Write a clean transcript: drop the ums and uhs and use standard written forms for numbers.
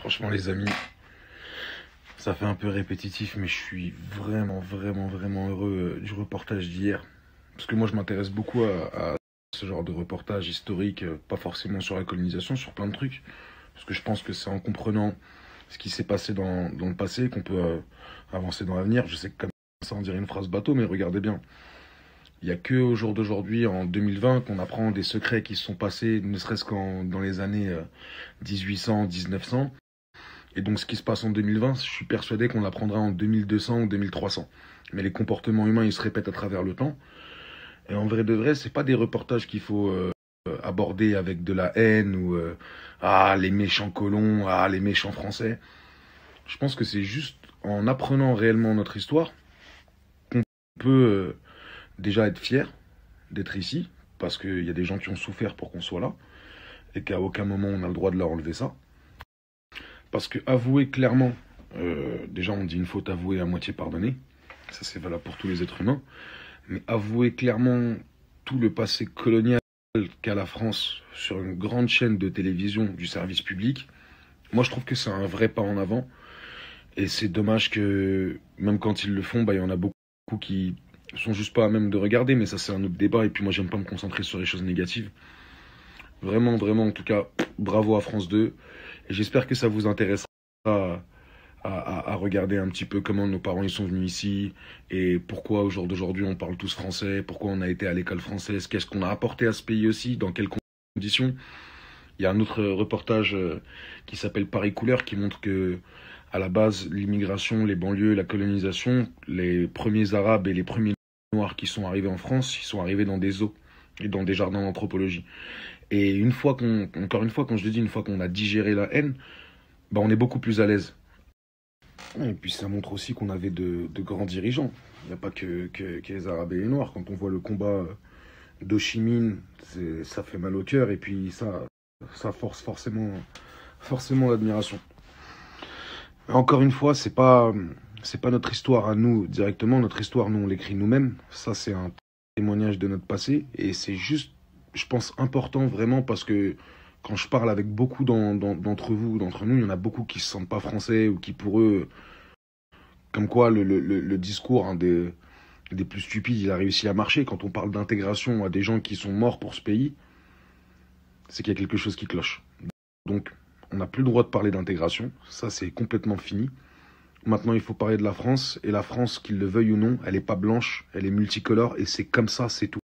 Franchement les amis, ça fait un peu répétitif, mais je suis vraiment heureux du reportage d'hier. Parce que moi je m'intéresse beaucoup à ce genre de reportage historique, pas forcément sur la colonisation, sur plein de trucs. Parce que je pense que c'est en comprenant ce qui s'est passé dans le passé qu'on peut avancer dans l'avenir. Je sais que comme ça on dirait une phrase bateau, mais regardez bien. Il n'y a que au jour d'aujourd'hui, en 2020, qu'on apprend des secrets qui se sont passés, ne serait-ce qu'en dans les années 1800, 1900. Et donc ce qui se passe en 2020, je suis persuadé qu'on l'apprendra en 2200 ou 2300. Mais les comportements humains, ils se répètent à travers le temps. Et en vrai de vrai, c'est pas des reportages qu'il faut aborder avec de la haine ou ah les méchants colons, ah les méchants français. Je pense que c'est juste en apprenant réellement notre histoire qu'on peut déjà être fier d'être ici, parce qu'il y a des gens qui ont souffert pour qu'on soit là, et qu'à aucun moment on a le droit de leur enlever ça. Parce que avouer clairement, déjà on dit une faute avouée à moitié pardonnée, ça c'est valable pour tous les êtres humains, mais avouer clairement tout le passé colonial qu'a la France sur une grande chaîne de télévision du service public, moi je trouve que c'est un vrai pas en avant, et c'est dommage que même quand ils le font, bah, il y en a beaucoup qui sont juste pas à même de regarder, mais ça c'est un autre débat, et puis moi j'aime pas me concentrer sur les choses négatives. Vraiment, en tout cas, bravo à France 2. Et j'espère que ça vous intéressera à regarder un petit peu comment nos parents ils sont venus ici et pourquoi au jour d'aujourd'hui on parle tous français, pourquoi on a été à l'école française, qu'est-ce qu'on a apporté à ce pays aussi, dans quelles conditions. Il y a un autre reportage qui s'appelle Paris Couleur qui montre que à la base l'immigration, les banlieues, la colonisation, les premiers Arabes et les premiers Noirs qui sont arrivés en France, ils sont arrivés dans des zoos et dans des jardins d'anthropologie. Et encore une fois, quand je le dis, une fois qu'on a digéré la haine, bah on est beaucoup plus à l'aise. Et puis ça montre aussi qu'on avait de grands dirigeants. Il n'y a pas que les Arabes et les Noirs. Quand on voit le combat d'Ho Chi Minh, ça fait mal au cœur et puis ça force forcément l'admiration. Encore une fois, c'est pas notre histoire à nous directement. Notre histoire, nous, on l'écrit nous-mêmes. Ça, c'est un témoignage de notre passé et c'est juste, je pense, important vraiment parce que quand je parle avec beaucoup d'entre vous, d'entre nous, il y en a beaucoup qui se sentent pas français ou qui pour eux, comme quoi le discours des plus stupides, il a réussi à marcher. Quand on parle d'intégration à des gens qui sont morts pour ce pays, c'est qu'il y a quelque chose qui cloche. Donc, on n'a plus le droit de parler d'intégration, ça c'est complètement fini. Maintenant, il faut parler de la France, et la France, qu'ils le veuillent ou non, elle n'est pas blanche, elle est multicolore, et c'est comme ça, c'est tout.